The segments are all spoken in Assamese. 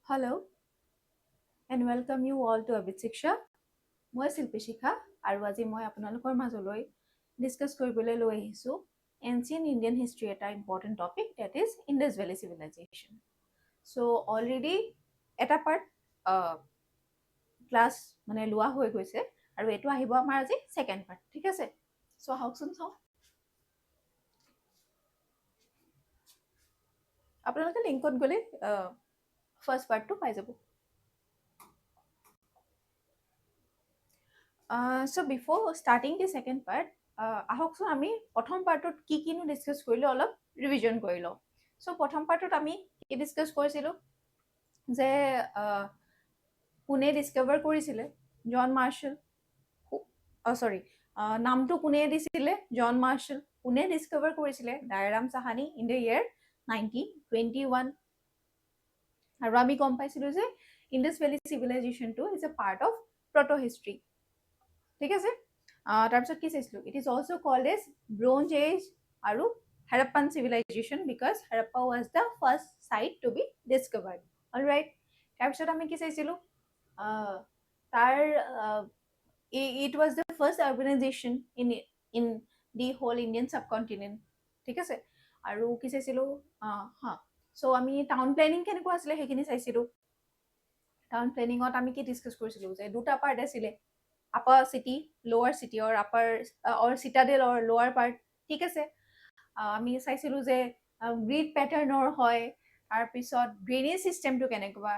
Hello and welcome you all to Abid Shiksha. মই শিল্পী শিখা আৰু আজি মই আপোনালোকৰ মাজলৈ ডিছকাছ কৰিবলৈ লৈ আহিছোঁ এনচিয়েণ্ট ইণ্ডিয়ান হিষ্ট্ৰী এটা important topic that is Indus valley civilization. So' already এটা পাৰ্ট ক্লাছ মানে লোৱা হৈ গৈছে আৰু এইটো আহিব আমাৰ আজি ছেকেণ্ড পাৰ্ট, ঠিক আছে? চ' আহকচোন চাওঁ। আপোনালোকে লিংকত গ'লে ফাৰ্ষ্ট পাৰ্টটো পাই যাব। So before starting the second part, আহকচোন আমি প্ৰথম পাৰ্টত কিনো ডিছকাছ কৰিলোঁ অলপ ৰিভিজন কৰি লওঁ। চ' প্ৰথম পাৰ্টত আমি কি ডিছকাছ কৰিছিলোঁ যে কোনে ডিছকভাৰ কৰিছিলে জন মাৰ্শ্বেল, নামটো কোনে দিছিলে জন মাৰ্শ্বেল, কোনে ডিছকভাৰ কৰিছিলে Dayaram Sahni in the year 1921। আৰু আমি গম পাইছিলোঁ যে ইণ্ডাছ ভেলী চিভিলাইজেশ্যনটো is a part of proto' history, ঠিক আছে? তাৰপিছত কি চাইছিলোঁ, it is also' called as Bronze Age আৰু Harappan civilization because Harappa was the first site to be discovered. Alright, তাৰপিছত আমি কি চাইছিলোঁ, তাৰ it was the first urbanization in the whole Indian subcontinent, ঠিক আছে? আৰু কি চাইছিলোঁ, চ' আমি টাউন প্লেনিং কেনেকুৱা আছিলে সেইখিনি চাইছিলোঁ। টাউন প্লেনিঙত আমি কি ডিছকাছ কৰিছিলোঁ যে দুটা পাৰ্ট আছিলে, আপাৰ চিটি লোৱাৰ চিটি অৰ চিটাডেল অৰ লোৱাৰ পাৰ্ট, ঠিক আছে? আমি চাইছিলোঁ যে গ্ৰীড পেটাৰ্ণৰ হয়, তাৰপিছত ড্ৰেইনেজ চিষ্টেমটো কেনেকুৱা,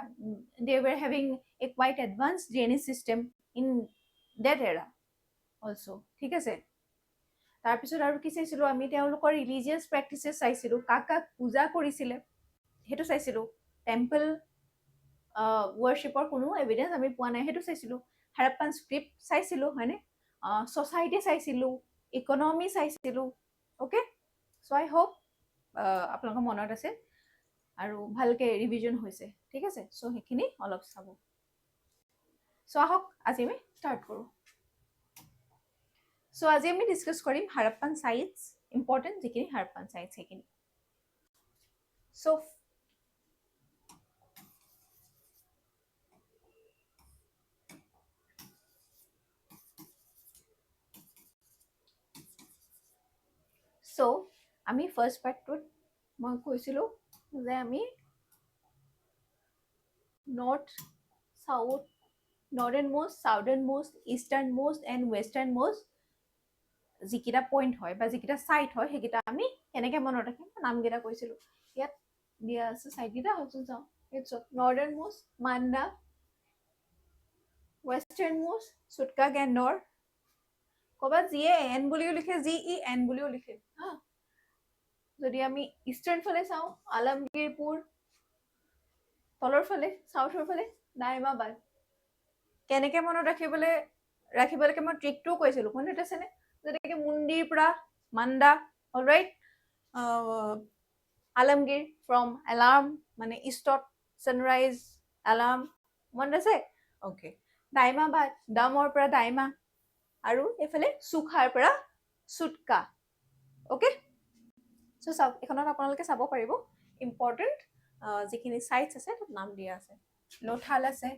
they were having a quite advance drainage system in that era also', ঠিক আছে? তাৰপিছত আৰু কি চাইছিলোঁ আমি, তেওঁলোকৰ ৰিলিজিয়াছ প্ৰেক্টিচেছ চাইছিলোঁ, কাক কাক পূজা কৰিছিলে সেইটো চাইছিলোঁ। টেম্পল ৱৰ্শ্বিপৰ কোনো এভিডেঞ্চ আমি পোৱা নাই সেইটো চাইছিলোঁ। হাৰাপ্পান স্ক্ৰিপ্ট চাইছিলোঁ, হয়নে? ছ'চাইটি চাইছিলোঁ, ইকনমি চাইছিলোঁ। অ'কে, চ' আই হোপ আপোনালোকৰ মনত আছে আৰু ভালকৈ ৰিভিজন হৈছে, ঠিক আছে? চ' সেইখিনি অলপ চাব। চ' আহক আজি আমি ষ্টাৰ্ট কৰোঁ। চ' আজি আমি ডিছকাছ কৰিম হাৰাপ্পান চাইটছ, ইম্পৰ্টেণ্ট যিখিনি হাৰাপ্পান চাইটছ সেইখিনি। চ' আমি ফাৰ্ষ্ট পাৰ্টটোত মই কৈছিলোঁ যে আমি north south northern most, southern most, eastern most and western most যিকেইটা পইণ্ট হয় বা যিকেইটা চাইট হয় সেইকেইটা আমি কেনেকৈ মনত ৰাখিম নামকেইটা কৈছিলোঁ। ইয়াত দিয়া আছে চাইটকেইটা, আহকচোন চাওঁ। নৰ্দাৰ্ণ মোষ্ট মাণ্ডা, ৱেষ্টাৰ্ণ মোষ্ট চুটকা গেণ্ডৰ, ক'ৰবাত যিয়ে এন বুলিও লিখে, যি ই এন বুলিও লিখে হা। যদি আমি ইষ্টাৰ্ণ ফালে চাওঁ আলমগীৰপুৰ, তলৰ ফালে চাউথৰ ফালে নাইমাবাদ। কেনেকৈ মনত ৰাখিব লাগে মই ট্ৰিকটোও কৈছিলোঁ, মনত আছেনে? যেনেকৈ মুণ্ডিৰ পৰা মাণ্ডা, অলৰাইট, আলমগীৰ ফ্ৰম এলাৰ্ম মানে ইষ্টত ছানৰাইজ এলাৰ্ম, মনত আছে? অ'কে, দাইমাবাদ ডামৰ পৰা দাইমা, আৰু এইফালে চুখাৰ পৰা চুটকা। অ'কে, চ' চাওক, এইখনত আপোনালোকে চাব পাৰিব ইম্পৰ্টেণ্ট যিখিনি চাইটছ আছে তাত নাম দিয়া আছে। লোথাল আছে,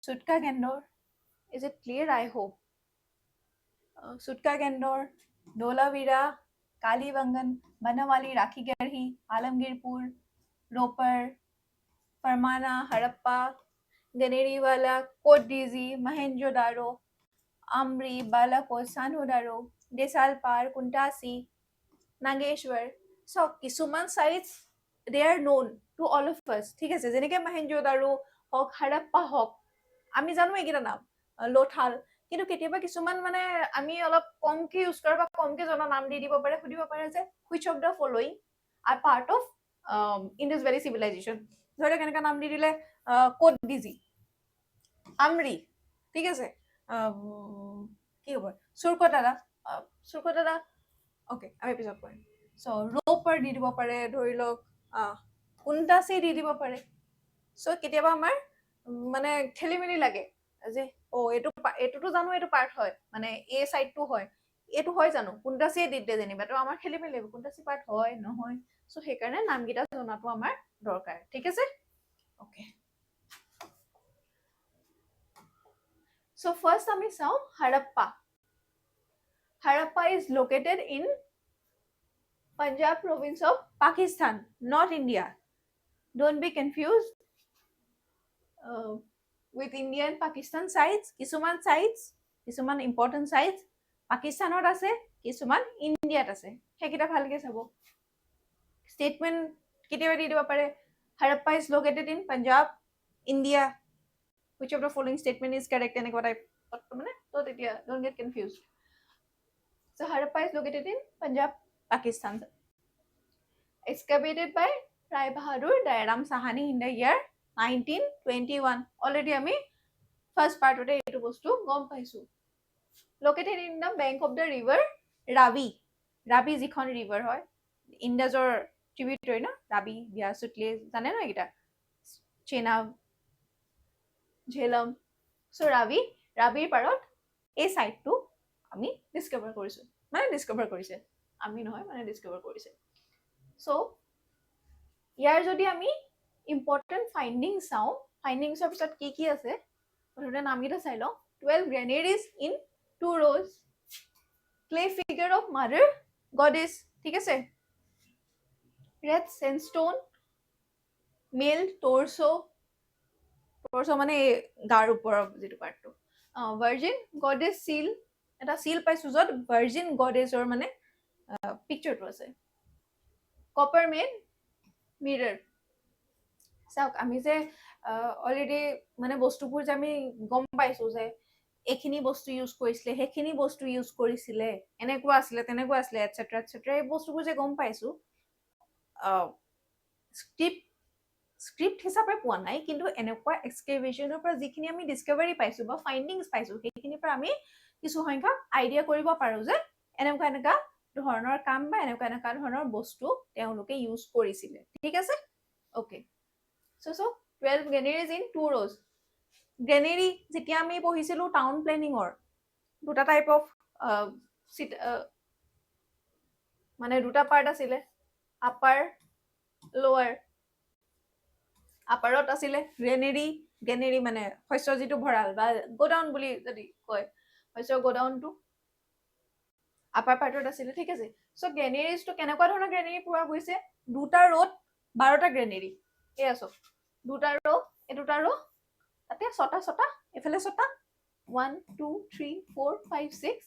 Sutkagen Dor, is it clear? I hope. Sutkagen Dor, Dholavira, Kalibangan, Banawali, Rakhigarhi, Alamgirpur, Ropar, Farmana, Harappa, Ganeriwala, Kot Diji, Mohenjodaro, Amri, Balakot, Sanodaro, Desalpur, Kuntasi, Nageshwar. So কিছুমান sites they are known to all of us, ঠিক আছে? যেনেকৈ মোহেঞ্জোদাৰো হওক, হাৰাপ্পা হওক, আমি জানো এইকেইটা নাম, লোথাল, কিন্তু কেতিয়াবা কিছুমান মানে আমি অলপ কমকৈ ইউজ কৰা বা কমকৈ জনা নাম দি দিব পাৰে, সুধিব পাৰে যে which of the following R part of Indus valley civilisation. ধৰি লওক এনেকুৱা নাম দি দিলে কোটডিজি, আমৰি, ঠিক আছে, কি হ'ব, চুৰকটাৰা, অ'কে, আমি পিছত কৰিম। চ' ৰোপাৰ দি দিব পাৰে, ধৰি লওক কুণ্টাচি দি দিব পাৰে। চ' কেতিয়াবা আমাৰ মানে খেলি মেলি লাগে যে এইটোতো জানো এইটো পাৰ্ট হয়, মানে এই চাইডটো হয়, এইটো হয় জানো, কুণ্টাচিয়ে দি দিয়ে যেনিবা, তো আমাৰ খেলি মেলি লাগিব, কুণ্টাচি পাৰ্ট হয় নহয়। চ' সেইকাৰণে নামকেইটা জনাটো আমাৰ দৰকাৰ, ঠিক আছে? Okay. So first আমি চাও Harappa. Harappa is located in Punjab province of Pakistan, not India. Don't be confused with India and Pakistan sites. কিছুমান important sites পাকিস্তানত আছে, কিছুমান ইণ্ডিয়াত আছে, সেইকেইটা ভালকে চাব। Statement কেতিয়াবা দি দিব পাৰে Harappa is located in Punjab, India. Which of the following statement is correct? এনেকুৱা টাইপ মানে তো তেতিয়া don't get confused. So Harappa is located in Punjab, Pakistan. Excavated by Rai Bahadur Dayaram Sahani in the year 1921. Already আমি first part ওতে এইটো বস্তু গম পাইছো। Located in the bank of the river Ravi. Ravi যিখন river হয় ইন্দাজৰ tributary না Ravi, Bias, Sutlej জানে না এটা Chenab, Jhelum. So Raviৰ পাৰত এই সাইটটো আমি ডিস্কভাৰ কৰিছো, মানে ডিস্কভাৰ কৰিছে, আমি নহয় মানে ডিস্কভাৰ কৰিছে। So ইয়াৰ যদি আমি ইম্পৰ্টেন্ট ফাইন্ডিংছ চাওঁ, ফাইন্ডিংছৰ পিছত কি কি আছে প্ৰথমতে নামকেইটা চাই লওঁ। 12 granaries in 2 rows, clay figure of mother goddess, ঠিক আছে, red sandstone, male torso, torso মানে গাৰ ওপৰৰ যিটো পাৰ্টটো, virgin goddess seal, এটা seal পাইছো য'ত virgin goddessৰ মানে পিকচাৰটো আছে, copper made mirror। চাওক আমি যে অলৰেডি মানে বস্তুবোৰ যে আমি গম পাইছো যে এইখিনি বস্তু ইউজ কৰিছিলে, সেইখিনি বস্তু ইউজ কৰিছিলে, এনেকুৱা আছিলে তেনেকুৱা আছিলে এটচেট্ৰা এটচেট্ৰা, এই বস্তুবোৰ যে গম পাইছো স্ক্ৰিপ্ট হিচাপে পোৱা নাই, কিন্তু এনেকুৱা এক্সকেভেশ্যনৰ পৰা যিখিনি আমি ডিস্কভাৰী পাইছো বা ফাইণ্ডিংছ পাইছো সেইখিনিৰ পৰা আমি কিছু সংখ্যক আইডিয়া কৰিব পাৰো যে এনেকুৱা ধৰণৰ কাম বা এনেকুৱা ধৰণৰ বস্তু তেওঁলোকে ইউজ কৰিছিলে, ঠিক আছে। Okay, so 12 granaries in 2 rows. Granary যেতিয়া আমি পঢ়িছিলো টাউন প্লেনিংৰ দুটা টাইপ অফ মানে দুটা পাৰ্ট আছিলে, আপাৰ লোৱাৰ। আপাৰত আছিলে গ্ৰেনেৰী মানে শস্য যিটো ভঁৰাল বা গোডাউন বুলি যদি কয়, শস্যৰ গোডাউনটো আপাৰ পাৰ্টত আছিলে, ঠিক আছে। চ' গ্ৰেনেৰিজটো কেনেকুৱা ধৰণৰ গ্ৰেনেৰী পোৱা গৈছে, দুটা ৰোত 12টা গ্ৰেনেৰী, এয়া চব দুটা ৰো, এই দুটা ৰো তাতে ছটা এফালে ছটা, 1 2 3 4 5 6,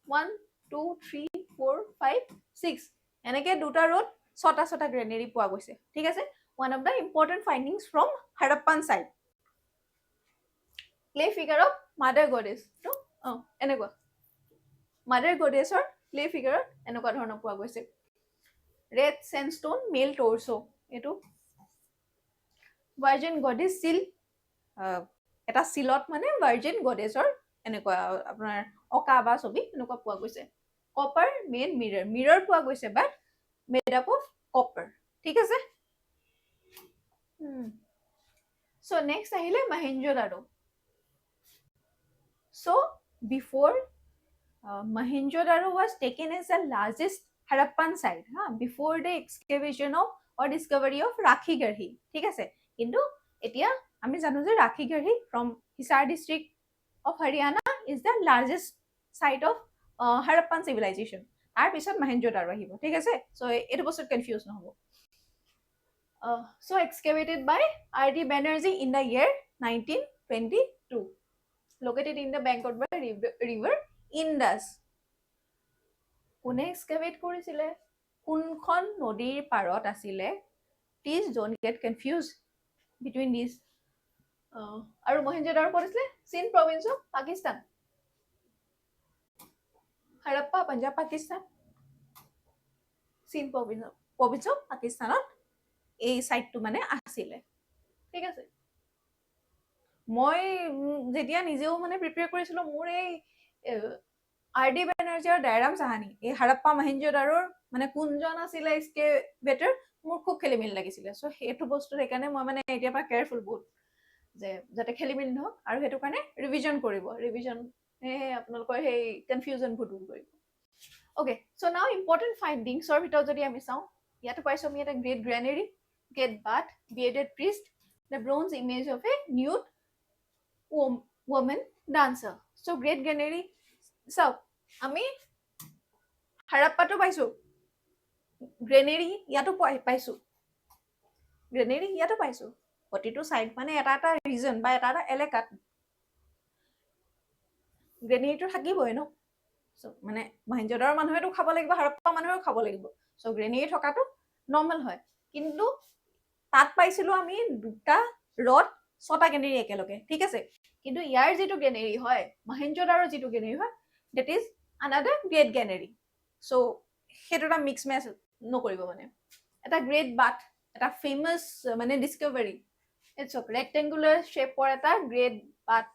1 2 3 4 5 6, এনেকে দুটা ৰোত ছটা গ্ৰেনেৰী পোৱা গৈছে, ঠিক আছে। One of the important findings from Harappan site. Clay figure of mother goddess. তো এনেকুৱা mother goddessৰ clay figure এনেকুৱা ধৰণৰ পোৱা গৈছে। Red sandstone male torso, এইটো virgin goddess seal, এটা সিলত মানে virgin goddessৰ এনেকুৱা আপোনাৰ অকা বা ছবি এনেকুৱা পোৱা গৈছে। Copper made mirror পোৱা গৈছে, but made up of copper, ঠিক আছে। So next ahile Mohenjo-daro. So before Mohenjo-daro was taken as the largest Harappan site, before the excavation of or discovery of Rakhigarhi, ঠিক আছে। কিন্তু এতিয়া আমি জানো যে Rakhigarhi from Hisar district of Haryana is the largest site of Harappan civilization. তাৰ পিছত Mohenjo-daro আহিব, ঠিক আছে। So এইটো বস্তু কনফিউজ নহব। So excavated by R.D. Banerjee in the year 1922, located in the bank of the river Indus. কোনে excavate কৰিছিলে, কোনখন নদীৰ পাৰত আছিলে, please don't get confused between these. আৰু Mohenjo-daro ক'ত আছিলে, Sindh province of Pakistan, Harappa Punjab Pakistan, Sindh province of Pakistanত এই সাইটটো মানে আছিলে, ঠিক আছে। মই যেতিয়া নিজেও মানে প্ৰিপেয়াৰ কৰিছিলো, মোৰ এই R.D. Banerjee আৰু Dayaram Sahani এই হাৰাপ্পা মহেঞ্জো-দাৰোৰ মানে কোনজন আছিলে এক্সকেভেটৰ, মোৰ খুব খেলিমেলি লাগিছিলে। চ' সেইটো বস্তু সেইকাৰণে মই মানে এতিয়াৰ পৰা কেয়াৰফুল বহুত, যে যাতে খেলিমেলি নহওক, আৰু সেইটো কাৰণে ৰিভিজন কৰিব, ৰিভিজন আপোনালোকৰ সেই কনফিউজনবোৰ দূৰ কৰিব। অ'কে, চ' নাও ইম্পৰ্টেণ্ট ফাইণ্ডিংছৰ ভিতৰত যদি আমি চাওঁ, ইয়াতো পাইছোঁ আমি এটা great গ্ৰেনেৰী, great bath, bearded priest, the bronze image of a nude woman dancer. So great granary. So আমি হাৰাপ্পাটো পাইছো, গ্ৰেনেৰী ইয়াতো পাইছো, গ্ৰেনেৰী ইয়াতো পাইছো। প্ৰতিটো সাইড মানে এটা এটা ৰিজন বা এটা এটা এলেকাত গ্ৰেনেৰীটো থাকিবই ন। সো মানে মহেঞ্জোদাৰোৰ মানুহেতো খাব লাগিব, হাৰাপ্পা মানুহেও খাব লাগিব। সো গ্ৰেনেৰী থকাটো নৰ্মেল হয়। কিন্তু তাত পাইছিলো আমি দুটা ৰড ছটা গ্ৰেনেৰী একেলগে, ঠিক আছে। কিন্তু ইয়াৰ যিটো গ্ৰেনেৰী হয়, মহেঞ্জোদাৰোৰ যিটো গ্ৰেনেৰী হয়, that is another great granary. So সেইটো এটা মিক্স মেচ নকৰিব মানে। এটা গ্ৰেট বাথ, এটা ফেমাস মানে ডিস্কভাৰী। ইটস অ ৰেক্টেংগুলাৰ শেপৰ এটা great bath.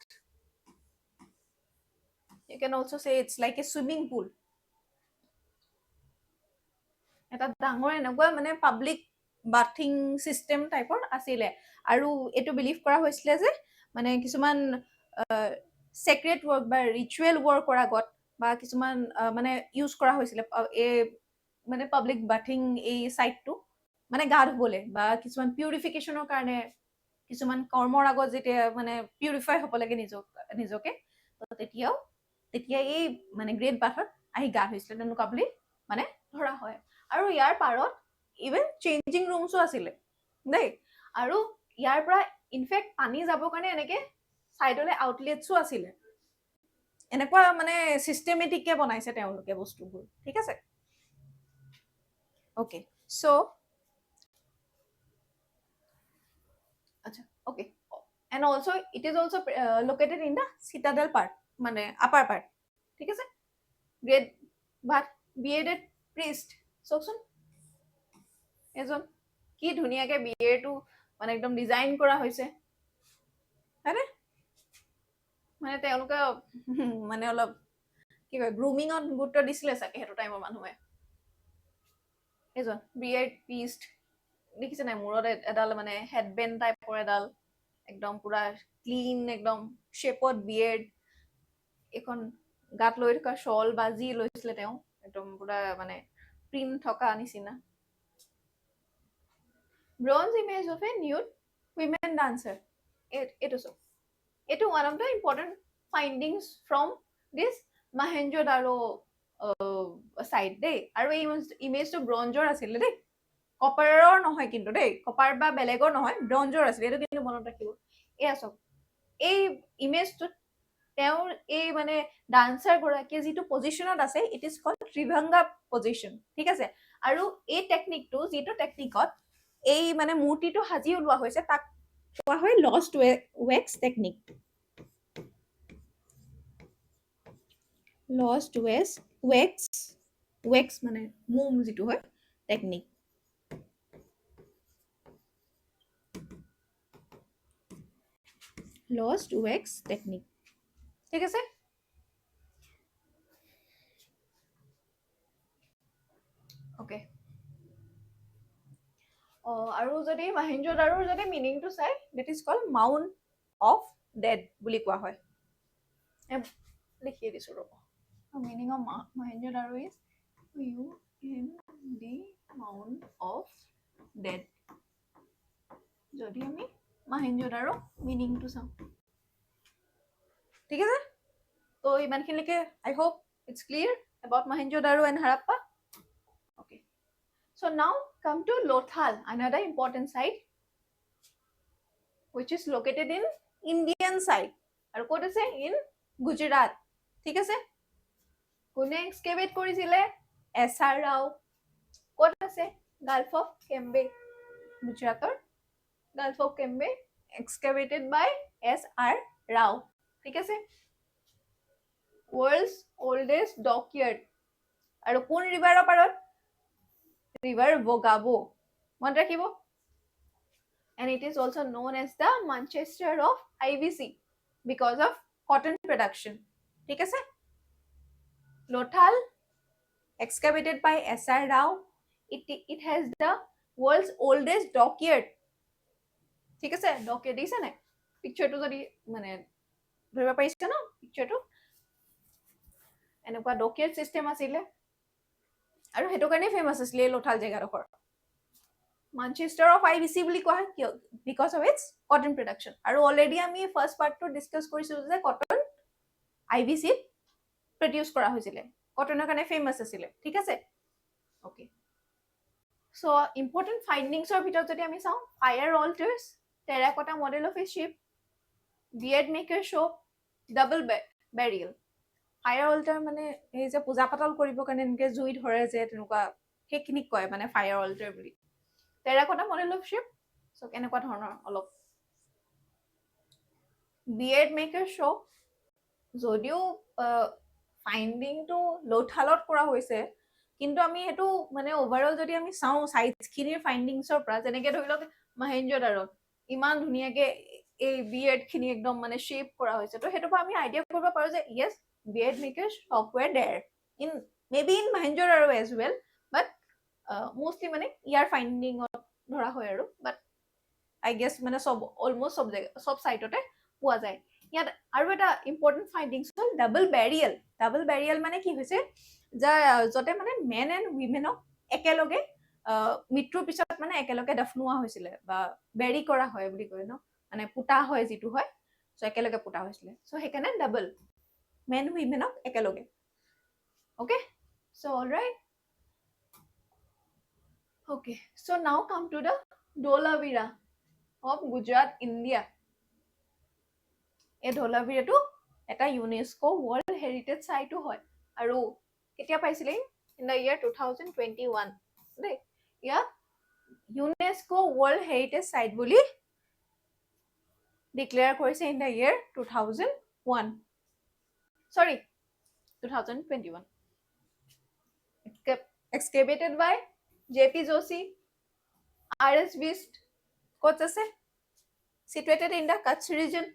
You can also say it's like a swimming pool. এটা ডাঙৰ এনেকুৱা মানে পাব্লিক বাথিং সিস্টেম টাইপৰ আছিলে। আৰু এইটো বিলিভ কৰা হৈছিলে যে মানে কিছুমান সেক্ৰেট ৱৰ্ক বা ৰিচুৱেল ৱৰ্কৰ আগত বা কিছুমান মানে ইউজ কৰা হৈছিলে এই মানে পাব্লিক বাথিং এই সাইটটো মানে গা ধুবলৈ বা কিছুমান পিউৰিফিকেশ্যনৰ কাৰণে, কিছুমান কৰ্মৰ আগত যেতিয়া মানে পিউৰিফাই হ'ব লাগে নিজকে, তেতিয়া এই মানে গ্ৰেট বাথত আহি গা ধুইছিলে তেনেকুৱা বুলি মানে ধৰা হয়। আৰু ইয়াৰ পাৰত ইভেন চেঞ্জিং ৰুমছো আছিলে দেই। আৰু ইয়াৰ পৰা ইনফেক্ট পানী যাবৰ কাৰণে এনেকে সাইডলে আউটলেটছো আছিলে। এনেকুৱা মানে সিস্টেমেটিককে বনাইছে তেওঁলোকে বস্তুবোৰ, ঠিক আছে। ওকে, সো আচ্ছা okay, and also it is also located in the citadel part, মানে upper part, ঠিক আছে। great but bearded priest, চকচোন এজন কি ধুনীয়াকে বিয়েৰটো মানে একদম ডিজাইন কৰা হৈছে, হয়নে? মানে তেওঁলোকে মানে অলপ কি কয় গ্ৰুমিঙত গুৰুত্ব দিছিলে চাগে সেইটো টাইমৰ মানুহে। এজন বিয়েৰ্ড পিষ্ট দেখিছে নাই, মূৰত এডাল মানে হেডবেণ্ড টাইপৰ এডাল একদম পুৰা ক্লিন একদম শেপত বিয়েৰ্ড, এখন গাত লৈ থকা শ্বল বা যি লৈছিলে তেওঁ একদম পুৰা মানে প্ৰিন্ট থকা নিচিনা। bronze image of a nude women dancer. এইটো চব, এইটো one of the important findings from this Mohenjo-daro site দেই। আৰু এই ইমেজটো ব্ৰঞ্জৰ আছিলে দেই, কপাৰৰ নহয় কিন্তু দেই, কপাৰ বা বেলেগৰ নহয়, ব্ৰঞ্জৰ আছিলে। এইটো কিন্তু মনত ৰাখিব। এয়া চব এই ইমেজটোত তেওঁৰ এই মানে ডান্সাৰ গৰাকীয়ে যিটো পজিশ্যনত আছে, ইট ইজ কল্ড ত্ৰিভংগা পজিশ্যন, ঠিক আছে। আৰু এই টেকনিকটো যিটো টেকনিকত এই মানে মূৰ্তিটো সাজি ওলোৱা হৈছে তাক কোৱা হয় lost wax technique. Lost wax মানে মোম যিটো হয় টেকনিক। লষ্ট ৱেক্স টেকনিক, ঠিক আছে। ওকে, আৰু যদি মহেঞ্জো-দাৰোৰ যদি মিনিংটো চাই, that is called mound of dead বুলি কোৱা হয়। লিখিয়ে দিছো ৰ'ব। Meaning of Mohenjodaro is UND mound of dead. যদি আমি মহেঞ্জো-দাৰো মিনিংটো চাওঁ, ঠিক আছে। তো ইমানখিনিলৈকে I hope it's clear about Mohenjo-daro and Harappa. Okay, so now come to Lothal, another important site which is located in Indian side. আৰু ক'ত আছে? In Gujarat, ঠিক আছে। কোনে এক্সকেভেট কৰিছিলে? SR Rao। ক'ত আছে? Gulf of Cambay, গুজৰাটৰ Gulf of Cambay, excavated by SR Rao, ঠিক আছে। world's oldest dockyard, আৰু কোন ৰিভাৰৰ পাৰত? ৰিভাৰ বগাবো, মনত ৰাখিব। and it is also known as the Manchester of IBC because of cotton production, ঠিক আছে। Lothal, excavated by SR Rao, it has the world's oldest dockyard, ঠিক আছে। dockyard দিছে নাই পিকচাৰটো, যদি মানে ধৰিব পাৰিছে ন পিকচাৰটো, এনেকুৱা ডকিয়াৰ্ড চিষ্টেম আছিলে। আৰু সেইটো কাৰণে ফেমাছ আছিলে এই লোথাল জেগাডোখৰ। Manchester of IBC বুলি কোৱা হয় কিয় because of its cotton production আৰু অলৰেডি আমি ফাৰ্স্ট পাৰ্টটো ডিসকাস কৰিছিলো যে কটন IBC প্ৰডিউস কৰা হৈছিলে কটনৰ কাৰণে ফেমাস আছিলে ঠিক আছে ওকে সো ইম্পৰ্টেন্ট ফাইন্ডিংছৰ ভিতৰত যদি আমি চাওঁ fire altars terracotta model of a ship bead maker show double burial fire altar মানে এই যে পূজা পাতল কৰিব কাৰণে এনেকে জুই ধৰে যে তেনেকুৱা সেইখিনিক কয় মানে ফায়াৰ অল্টাৰ বুলি terracotta model of ship so কেনেকুৱা ধৰণৰ অলপ বিয়েড মেকাৰ শো যদিও ফাইন্ডিংটো লোথালত কৰা হৈছে কিন্তু আমি হেতু মানে ওভাৰঅল যদি আমি চাওঁ সাইটস খিনিৰ ফাইন্ডিংছৰ পৰা যেনেকে ধৰি লওক মহেঞ্জোদাৰোত ইমান ধুনীয়াকে এই বিয়েড খিনি একদম মানে শেপ কৰা হৈছে তো হেতু আমি আইডিয়া কৰিব পাৰো যে yes bead makers software there in maybe in Mohenjodaro as well but mostly মানে ইয়াৰ ফাইন্ডিংত ধৰা হয় আৰু বাট আই গেছ মানে সব অলমোস্ট সব সাইটতে পোৱা যায় ইয়াত আৰু এটা ইম্পৰ্টেন্ট ফাইন্ডিংছ হ'ল ডাবল বেৰিয়েল মানে কি হৈছে যতে মানে মেন এণ্ড উইমেনক একেলগে মৃত্যুৰ পিছত মানে একেলগে দফনোৱা হৈছিলে বা বেৰি কৰা হয় বুলি কয় ন মানে পুতা হয় যিটো হয় সো একেলগে পুতা হৈছিলে সো সেইকাৰণে ডাবল মেন উইমেনক একেলগে okay so alright okay so now come to the Dholavira of Gujarat India এই ঢোলাভিৰাটো এটা ইউনেস্কো ওয়াৰ্ল্ড হেৰিটেজ সাইটো হয় আৰু কেতিয়া পাইছিলে ইন দা ইয়াৰ 2021 দেই ইয়া ইউনেস্কো ওয়াৰ্ল্ড হেৰিটেজ সাইট বুলি ডিক্লেয়াৰ কৰিছে in the year 2001 sorry 2021 excavated by JP Joshi RS Beast ক'ত আছে situated in the Kutch region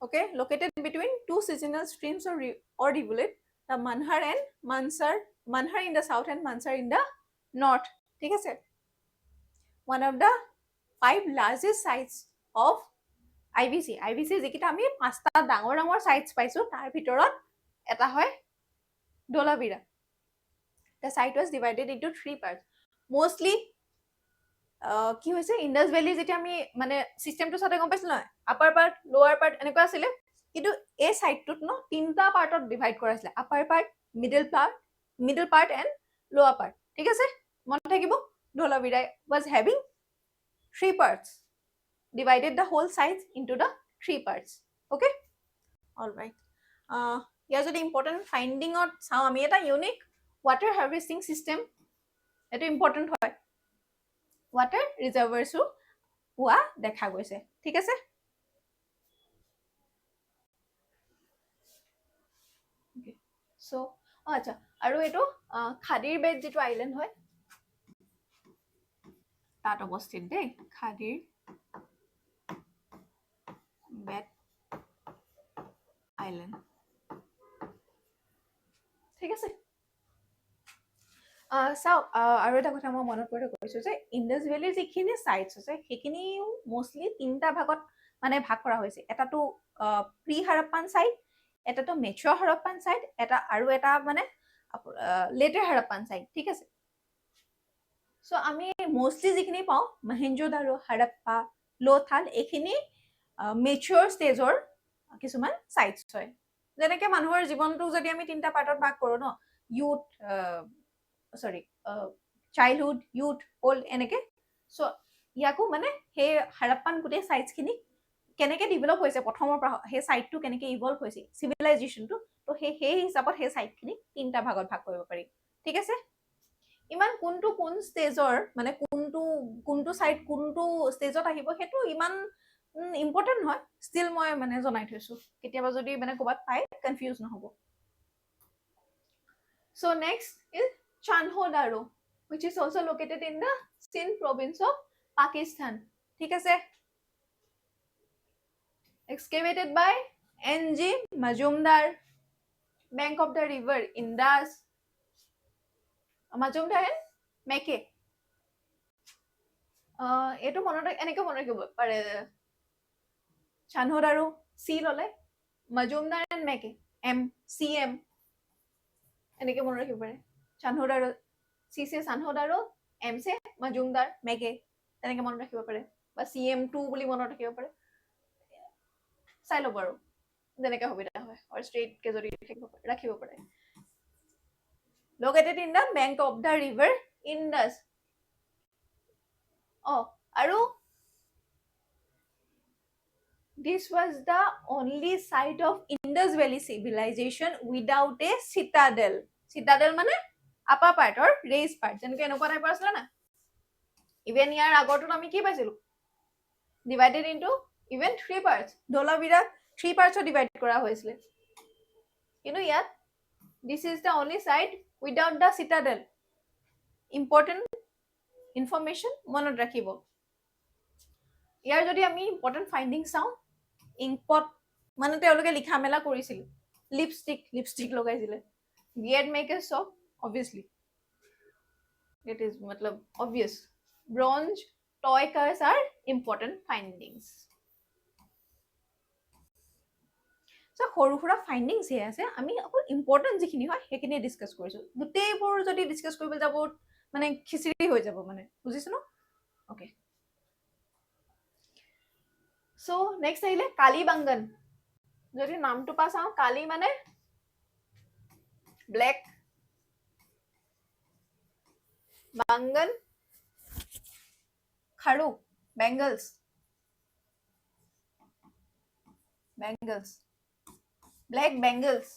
okay located between two seasonal streams or rivulet the Manhar and Manhar in the south and Mansar in the north ঠিক আছে one of the 5 largest sites of IBC যিকিটা আমি পাঁচটা ডাঙৰ সাইটস পাইছো তাৰ ভিতৰত এটা হয় Dholavira the site was divided into 3 parts mostly কি হৈছে ইন্দাস ভ্যালি যেতিয়া আমি মানে সিস্টেমটো সাথে গম পাইছিল না আপাৰ পাৰ্ট লোৱাৰ পাৰ্ট এনেকুৱা আছিল কিন্তু এই সাইটটোত ন তিনটা পাৰ্টত ডিভাইড কৰা আছিল upper part middle part and lower part ঠিক আছে মনত থাকিব Dholavira was having 3 parts divided the whole site into the 3 parts okay all right ইয়াৰ যদি ইম্পৰ্টেন্ট ফাইন্ডিংত চাওঁ আমি এটা ইউনিক ওয়াটাৰ হাৰ্ভেস্টিং সিস্টেম এটা ইম্পৰ্টেন্ট হয় ওয়াটাৰ ৰিজাৰ্ভাৰছো পোৱা দেখা গৈছে ঠিক আছে সো আচ্ছা আৰু এটো খাদিৰ বেড যেটো আইল্যান্ড হয় তাত অৱস্থিত দেই খাদিৰ বেড আইল্যান্ড ঠিক আছে চাও আৰু এটা কথা মই মনত কৰি কৈছো যে ইন্দাস ভ্যালিৰ যিখিনি সাইটস আছে সেইখিনি মোস্টলি তিনটা ভাগত মানে ভাগ কৰা হৈছে এটাটো প্ৰি হাৰাপ্পান সাইট এটাটো মেচুৰ হাৰাপ্পান সাইট এটা মানে লেটাৰ হাৰাপ্পান সাইট ঠিক আছে সো আমি মোস্টলি যিখিনি পাওঁ মহেঞ্জোদাৰো হাৰাপ্পা লোথাল এইখিনি মেচুৰ ষ্টেজৰ কিছুমান সাইটস হয় যেনেকে মানুহৰ জীৱনটো যদি আমি তিনটা পাৰ্টত ভাগ কৰো ন ইউথ চাইল্ডহুড ইউথ ওল্ড এনেকে সো ইয়াকো মানে সেই হাৰাপ্পান গোটেই সাইটস খিনি কেনেকে ডেভেলপ হৈছে প্ৰথমৰ পৰা সেই সাইটটো কেনেকে ইভলভ হৈছে সিভিলাইজেশনটো তো সেই হিচাপত সেই সাইট খিনি তিনটা ভাগত ভাগ কৰিব পাৰি ঠিক আছে ইমান কোন ষ্টেজৰ মানে কোনটো সাইট কোনটো ষ্টেজত আহিব হেতু ইমান ইম্পৰ্টেন্ট নহয় ষ্টিল মই মানে জনাই থৈছো কেতিয়াবা যদি মানে ক'বাত পাই কনফিউজ নহব so next is Chanhodaro which is also located in the Sindh province of Pakistan ঠিক আছে excavated by NG Majumdar bank of the river Indus Majumdar and Meke এটো মনত এনেকে মনত ৰাখিব পাৰে Chanhodaro C ললে Majumdar and Meke MCM এনেকে মনত ৰাখিব পাৰে Chanhodaro CC Sanhod আৰু MC Majumdar মেগে তেনেকে মনত ৰাখিব পাৰে বা CM2 বুলি মনত ৰাখিব পাৰে চাই ল'ব আৰু যেনেকে সুবিধা হয় আৰু ষ্ট্ৰেইট কে যদি ৰাখিব পাৰে located in the bank of the river Indus আৰু this was the only site of Indus Valley civilization without a citadel citadel মানে upper part or raised part যেনেকে এনেকুৱা টাইপৰ আছিল না ইভেন ইয়াৰ আগৰটোত আমি কি পাইছিলো divided into even 3 parts ধলাবিৰা 3 parts divide কৰা হৈছিল কিন্তু ইয়াত this is the only site without the citadel important information মনত ৰাখিব ইয়াৰ যদি আমি important findings চাওঁ ইংপট মানে তেওঁলোকে লিখা মেলা কৰিছিল লিপষ্টিক লগাইছিলে beard makers so obviously it is matlab obvious bronze toy cars are important findings so সৰু সুৰা ফাইন্ডিংছ হে আছে আমি অকল ইম্পৰ্টেন্ট যিখিনি হয় সেইখিনি ডিসকাস কৰিছো গোটেইবোৰ যদি ডিসকাস কৰিব যাব মানে খিচিৰি হৈ যাব মানে বুজিছো ন ওকে সো নেক্সট আহিলে কালীবাঙ্গন যদি নামটো পা চাওঁ কালী মানে ব্ল্যাক বাঙ্গন খাৰু বেঙ্গলস ব্ল্যাক বেঙ্গলস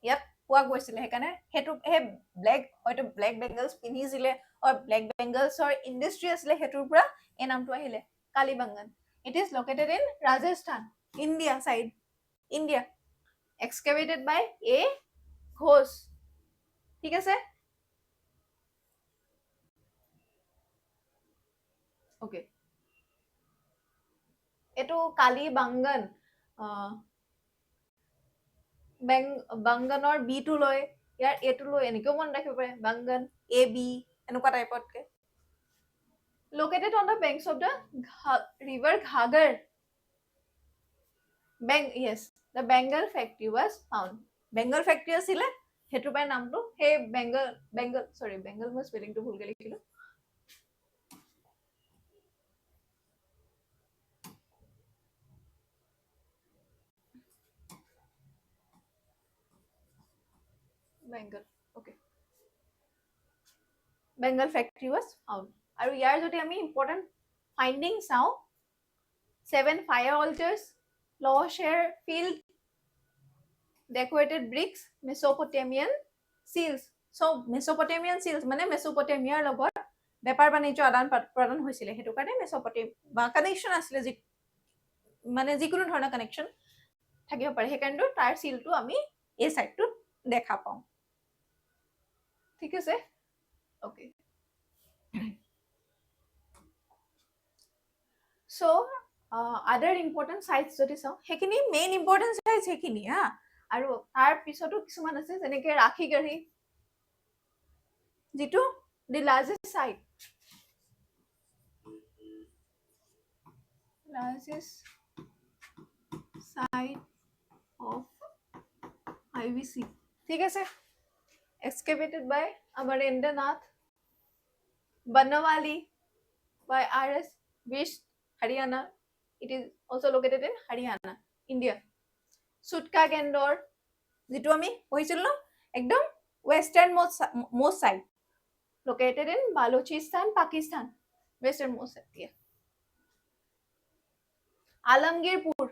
ইয়াত পোৱা গৈছিলে সেইকাৰণে হেতু হে ব্ল্যাক হয়তো ব্ল্যাক বেঙ্গলস পিন্ধিছিলে আৰু ব্ল্যাক বেঙ্গলসৰ ইন্ডাষ্ট্ৰি আছিলে হেতুৰ পৰা এই নামটো আহিলে কালীবাঙ্গন it is located in Rajasthan India side India excavated by A Ghosh ঠিক আছে ওকে এটো কালীবাঙ্গন বাঙ্গনৰ বি টু লৈ ইয়াৰ এ টু লৈ এনেকেও মন ৰাখিব পাৰে বাঙ্গন এ বি এনেকুৱা টাইপতকে located on the banks of the river Ghagar yes the Bengal factory was found Bengal factory asile hetu by namটো he Bengal মই spelling to ভুলকে লিখিলো Bengal okay Bengal factory was found আৰু ইয়াৰ যদি আমি ইম্পৰ্টেন্ট ফাইন্ডিং চাওঁ 7 fire altars Plowshare field decorated bricks Mesopotamian seals so Mesopotamian seals মানে মেসোপটেমিয়াৰ লগত বেপাৰ বাণিজ্য আদান প্ৰদান হৈছিল হেতু কাৰণে মেসোপটেমিয়া কানেকশন আছিল মানে যিকোনো ধৰণৰ কানেকশন থাকিব পাৰে হেকাৰণে তাৰ সিলটো আমি এই সাইডটো দেখা পাওঁ ঠিক আছে okay so other important sites যদি চাওঁ হেখিনি মেইন ইম্পৰ্টেন্ট সাইটস হেখিনি হা আৰু তাৰ পিছতো কিছুমান আছে যেনেকে ৰাখিগাড়ী যেটো the largest site of IVC ঠিক আছে excavated by Amarendranath Banawali by RS Vish Haryana it is also located in Haryana India Sutka Gendor যেটো আমি কৈছিল ন একদম western most side located in Balochistan Pakistan western most side yeah. Alamgirpur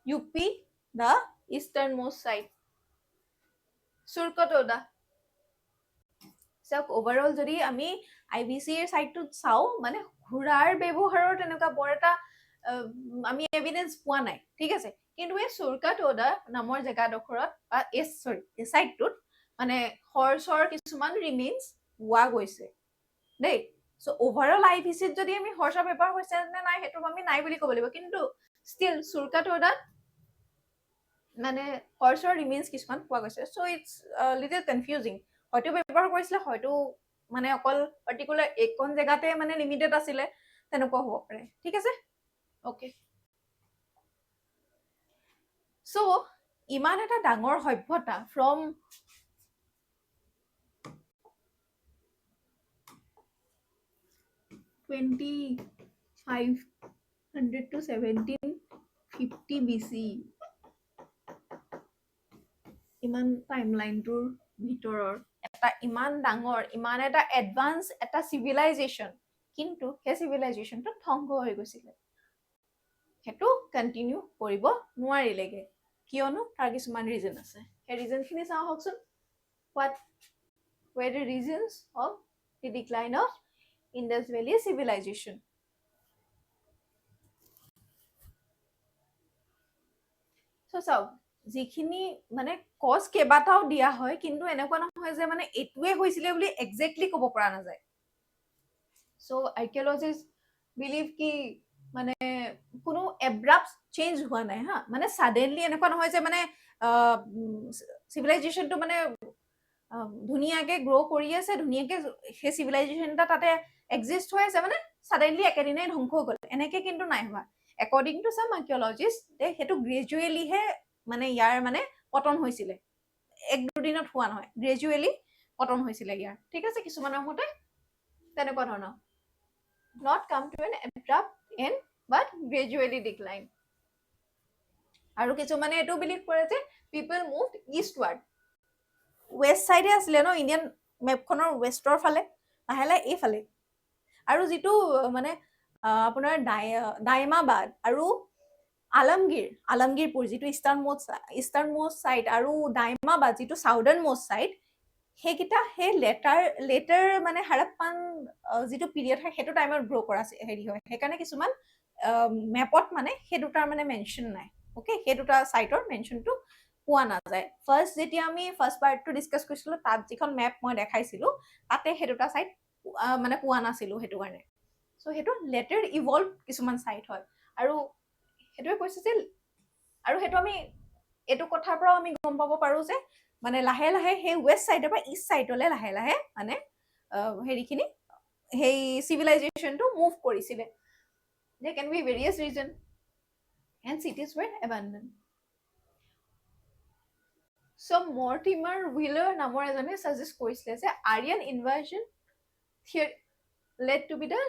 UP the easternmost side Surkatoda so overall যদি আমি IBC এর সাইটটো চাও মানে ঘোৰাৰ ব্যৱহাৰৰ তেনেকুৱা বৰটা আমি এভিডেন্স পোৱা নাই ঠিক আছে কিন্তু এই সুৰকাটোডা নামৰ জেগাডখৰত বা এই সাইটটোত মানে হৰ্চৰ কিছুমান ৰিমেইনছ পোৱা গৈছে দেই সো ওভাৰঅল IBC যদি আমি হৰ্চৰ ব্যৱহাৰ হৈছে নে নাই হেতু আমি নাই বুলি ক'ব লাগিব কিন্তু ষ্টিল সুৰকাটোডা মানে হৰ্চৰ ৰিমেইনছ কিছুমান পোৱা গৈছে সো ইটস লিটল কনফিউজিং হয়তো ব্যৱহাৰ কৰিছিল হয়তো মানে অকল পাৰ্টিকুলাৰ একন জেগাতে মানে লিমিটেড আছিল তেনেকুৱা হ'ব পাৰে ঠিক আছে ওকে সো ইমান এটা ডাঙৰ সভ্যতা ফ্ৰম 2500 to 1750 BC ইমান টাইমলাইনটোৰ ভিতৰৰ এটা ইমান ডাঙৰ ইমান এটা এডভান্স এটা চিভিলাইজেশ্যন কিন্তু সেই চিভিলাইজেশ্যনটো ধ্বংস হৈ গৈছিলে সেইটো কণ্টিনিউ কৰিব নোৱাৰিলেগে কিয়নো তাৰ কিছুমান ৰিজন আছে সেই ৰিজনখিনি চাওঁ হওকচোন what were the reasons of the decline of Indus Valley civilization so চাওক যিখিনি মানে কজ কেইবাটাও দিয়া হয় কিন্তু এনেকুৱা নহয় যে মানে এটোৱে হৈছিলে বুলি এক্সেক্টলি ক'ব পৰা নাযায় so archaeologists believe কি মানে কোনো এবৰাপ্ট চেঞ্জ হোৱা নাই হা মানে সাডেনলি এনেকুৱা নহয় যে মানে চিভিলাইজেশ্যনটো মানে ধুনীয়াকে গ্ৰো কৰি আছে ধুনীয়াকে সেই চিভিলাইজেশ্যন এটা তাতে এক্সিষ্ট হৈ আছে মানে সাডেনলি একেদিনাই ধ্বংস হৈ গ'ল এনেকে কিন্তু নাই হোৱা according to some archaeologists সেইটো গ্ৰেজুৱেলি হে মানে ইয়াৰ মানে পতন হৈছিলে এক দুদিনত হোৱা নহয় গ্ৰেজুৱেলি পতন হৈছিলে ইয়াৰ ঠিক আছে কিছুমানৰ মতে তেনেকুৱা ধৰণৰ not come to an abrupt end but gradually decline আৰু কিছুমানে এটো বিলিভ কৰে যে people moved eastward west side আছিলে ন ইণ্ডিয়ান মেপখনৰ ৱেষ্টৰ ফালে লাহে এইফালে আৰু যিটো মানে আপোনাৰ ডাইমাবাদ আৰু আলমগীৰপুৰ যিটো ইষ্টাৰ্ণ মোষ্ট সাইড আৰু ডাইমাবাদ যিটো সাউদাৰ্ণ মোষ্ট সাইড সেইকেইটা সেই লেটাৰ মানে হাৰাপ্পান যিটো পিৰিয়ড হয় সেইটো টাইমত গ্ৰ' কৰা হেৰি হয় সেইকাৰণে কিছুমান মেপত মানে সেই দুটাৰ মানে মেনশ্যন নাই অ'কে সেই দুটা সাইটৰ মেনশ্যনটো পোৱা নাযায় ফাৰ্ষ্ট যেতিয়া আমি ফাৰ্ষ্ট পাৰ্টটো ডিছকাছ কৰিছিলোঁ তাত যিখন মেপ মই দেখাইছিলোঁ তাতে সেই দুটা সাইট মানে পোৱা নাছিলোঁ সেইটো কাৰণে চ' সেইটো লেটাৰ ইভল্ভ কিছুমান সাইট হয় আৰু সেইটোৱে কৈছে যে আৰু সেইটো আমি এইটো কথাৰ পৰাও আমি গম পাব পাৰোঁ যে মানে লাহে সেই ৱেষ্ট সাইডৰ পৰা ইষ্ট সাইডলৈ লাহে মানে হেৰিখিনি সেই চিভিলাইজেশ্যনটো মুভ কৰিছিলে there can be various reasons and cities were abandoned so Mortimer Wheeler নামৰ এজনে সাজেষ্ট কৰিছিলে যে Aryan ইনভাজন theory led to be the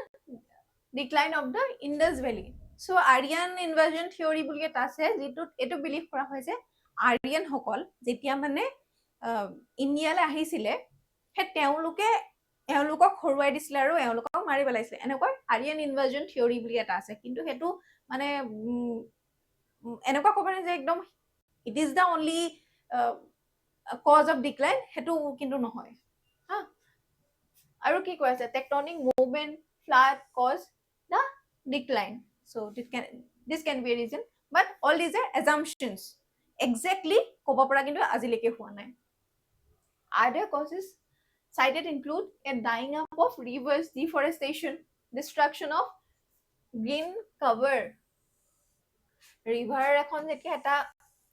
decline of the Indus Valley so Aryan invasion theory বুলি এটা আছে যিটোত এইটো বিলিভ কৰা হয় যে আৰিয়ান সকল যেতিয়া মানে ইণ্ডিয়ালৈ আহিছিলে সেই তেওঁলোকক হৰুৱাই দিছিলে আৰু তেওঁলোকক মাৰি পেলাইছিলে এনেকুৱা আৰিয়ান ইনভাজন থিয়ৰী বুলি এটা আছে কিন্তু সেইটো মানে এনেকুৱা ক'ব নাই যে একদম it is the only cause of decline সেইটো কিন্তু নহয় হা আৰু কি কৈ আছে tectonic movement flood cause the decline so this can be a reason but all these are assumptions exactly ক'ব পৰা কিন্তু আজিলৈকে হোৱা নাই other causes cited include a dying up of rivers deforestation destruction of green cover river এখন যেতিয়া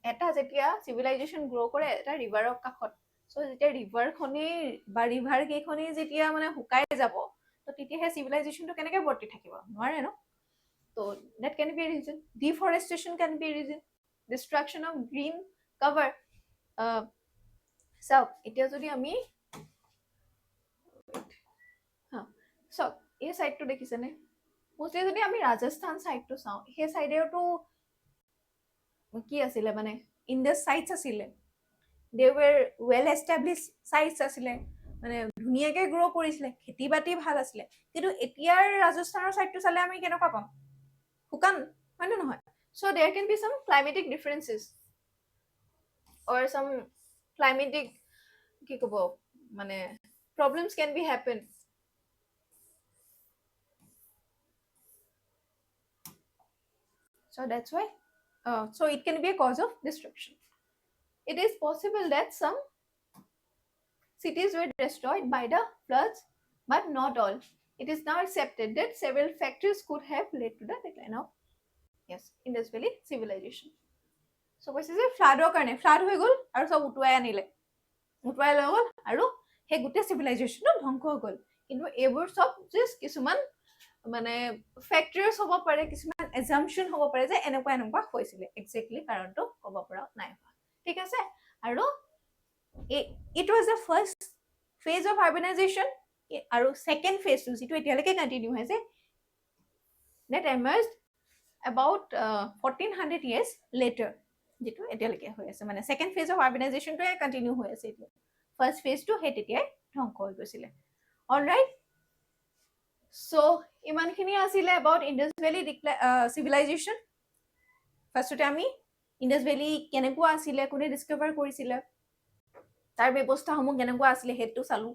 এটা যেতিয়া civilization grow কৰে এটা riverৰ কাষত so যেতিয়া river খনি বা river কেইখনি যেতিয়া মানে শুকাই যাব তো তেতিয়া সেই civilizationটো কেনেকৈ বৰ্তি থাকিব নোৱাৰে ন so that can be a reason deforestation can be a reason destruction of green cover so এতিয়া যদি আমি so এই সাইডটো দেখিছেনে মোষ্টলি যদি আমি ৰাজস্থান সাইডটো চাওঁ সেই সাইডেওটো কি আছিলে মানে ইণ্ডাছ সাইটছ আছিলে they were well established sites আছিলে মানে ধুনীয়াকৈ গ্ৰ' কৰিছিলে খেতি বাতি ভাল আছিলে কিন্তু এতিয়াৰ ৰাজস্থানৰ সাইডটো চালে আমি কেনেকুৱা পাম শুকান হয় নহয় so there can be some climatic differences or some climatic কি ক'ব মানে problems can be happen so that's why so it can be a cause of destruction it is possible that some cities were destroyed by the floods but not all it is now accepted that several factors could have led to the decline of yes Indus Valley civilization so কৈছে যে ফ্লাডৰ কাৰণে ফ্লাড হৈ গ'ল আৰু সব উটুৱাই আনিলে উটুৱাই লৈ গ'ল আৰু সেই গোটেই চিভিলাইজেশ্যনটো ধ্বংস হৈ গ'ল কিন্তু এইবোৰ সব জাষ্ট কিছুমান মানে ফেক্টৰছ হ'ব পাৰে কিছুমান এজাম্পশ্যন হ'ব পাৰে যে এনেকুৱা হৈছিলে এক্সেক্টলি কাৰণটো ক'ব পৰা নাই ঠিক আছে আৰু it was the first phase of urbanization আৰু second phase যিটো এতিয়ালৈকে কন্টিনিউ হৈছে that emerged about 1400 years later, যেটো এতিয়ালৈকে হৈ আছে মানে সেকেন্ড ফেজ অফ আৰবানাইজেশনটো কন্টিনিউ হৈ আছে এতিয়া ফাৰ্স্ট ফেজটো হে তেতিয়াই ধ্বংস হৈ গৈছিলে অলৰাইট সো ইমানখিনি আছিলে about Indus Valley civilization ফাৰ্স্টতে আমি Indus Valley কেনেকুৱা আছিলে কোনে ডিস্কভাৰ কৰিছিলে তাৰ ব্যৱস্থাসমূহ কেনেকুৱা আছিলে হেতু চালো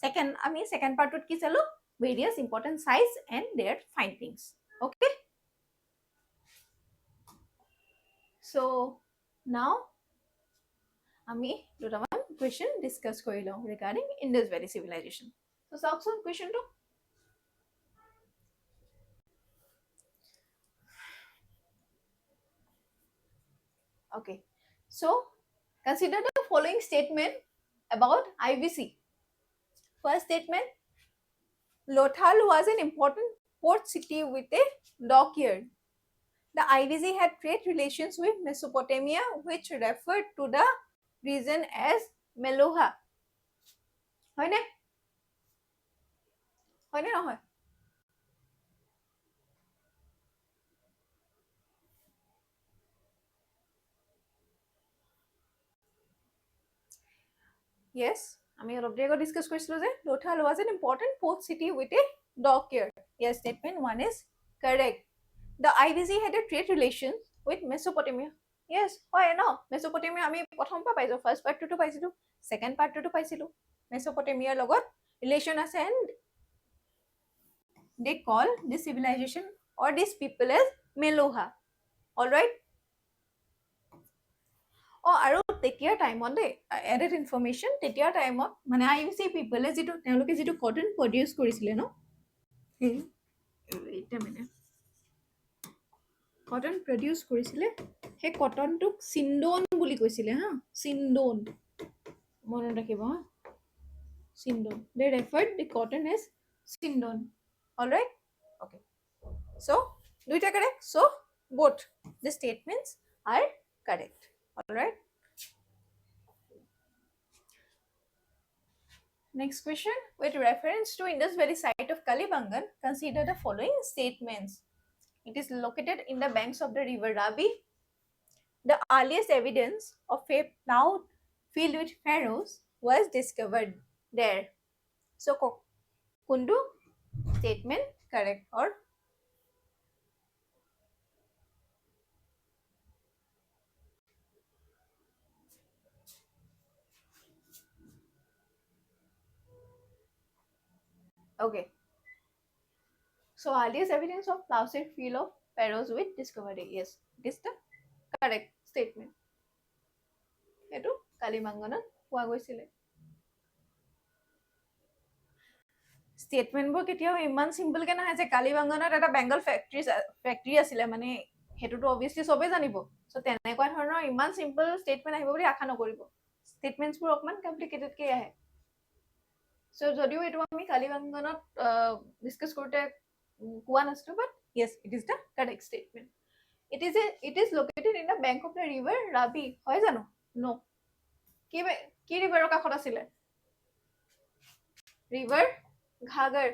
সেকেন্ড আমি সেকেন্ড পাৰ্টত কি চালো various important sites and their findings okay so now আমি দুটামান question discuss কৰি লওঁ regarding Indus Valley civilization so চাওকচোন questionটো okay so consider the following statement about IVC first statement Lothal was an important port city with a dockyard the IVC had trade relations with Mesopotamia which referred to the region as Meluha হয়নে হয়নে নহয় yes আমি অলপ দেৰি আগত ডিসকাস কৰিছিলো যে Lothal was an important port city with a dockyard yes statement one is correct the IVC had a trade relations with Mesopotamia yes হয় ন Mesopotamia আমি প্ৰথম পা পাইছো ফাৰ্স্ট পাৰ্টটো পাইছিলো সেকেন্ড পাৰ্টটো পাইছিলো Mesopotamia লগত relation আছে and they call this civilization or these people as Meluha all right আৰু তেতিয়া টাইমত দে এডেড ইনফৰমেশন তেতিয়া টাইমত মানে আইভিসি পিপলে যেটো তেওঁলোকে যেটো কটন প্ৰডিউস কৰিছিলে ন এটা মিনিট কটন প্ৰডিউস কৰিছিলে হে কটনটোক সিন্দোন বুলি কৈছিলে হা সিন্দোন মনত ৰাখিব হা সিন্দোন they referred the cotton as সিন্দোন all right okay so দুইটা correct so both the statements are correct all right next question with reference to Indus Valley site of Kalibangan consider the following statements it is located in the banks of the river Ravi the earliest evidence of a plough filled with pharaohs was discovered there so kundu statement correct or okay so earliest evidence of plough-shaped field of pharaohs with discovered yes it is the correct statement etu Kalibanganot পোৱা গৈছিলে স্টেটমেন্ট বোৰ কেতিয়াও ইমান সিম্পল কে নাহে যে কালিবাংগনত এটা বেঙ্গল ফ্যাক্টৰি আছিলে মানে হেতুটো অবভিয়াসলি সবে জানিব সো তেনেকুৱা ধৰণৰ ইমান সিম্পল স্টেটমেন্ট আহিব বুলি আশা নকৰিব স্টেটমেন্টস বোৰ অকমান কমপ্লিকেটেড কে আহে সো যদিও এটো আমি কালিবাংগনত ডিসকাস কৰোতে কোৱা নাছিলো বাট yes it is the correct statement it is located in the bank of the river Ravi হয় জানো no কি ৰিভাৰৰ কাষত আছিলে river Ghaggar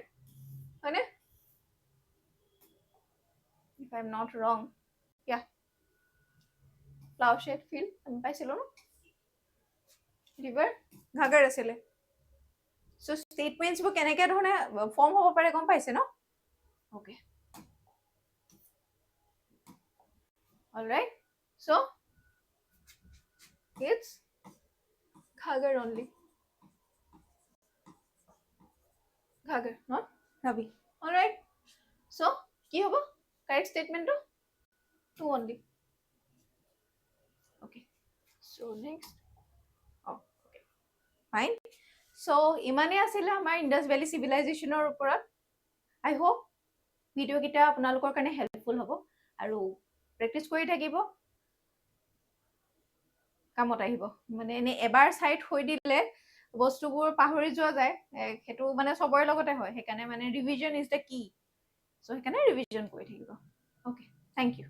হয়নে if I am not wrong yeah plough-shaped field আমি পাইছিলো ন river Ghaggar আছিলে so statements বোৰ কেনেকে ধৰণে ফৰ্ম হ'ব পাৰে গম পাইছে ন okay all right so it's Ghaggar only Ghaggar not Ravi all right so কি হ'ব correct statement to 2 only okay so next oh okay fine so ইমানে আছিল আমাৰ Indus Valley civilizationৰ ওপৰত I hope ভিডিও কিটা আপোনালোকৰ কাৰণে হেল্পফুল হ'ব আৰু প্ৰেক্টিস কৰি থাকিব কামত আহিব মানে এনে এবাৰ সাইট হৈ দিলে বস্তুবোৰ পাহৰি যোৱা যায় হেতু মানে সবৰে লগতে হয় হেকানে মানে ৰিভিজন ইজ দা কি সো হেকানে ৰিভিজন কৰি থাকিব okay thank you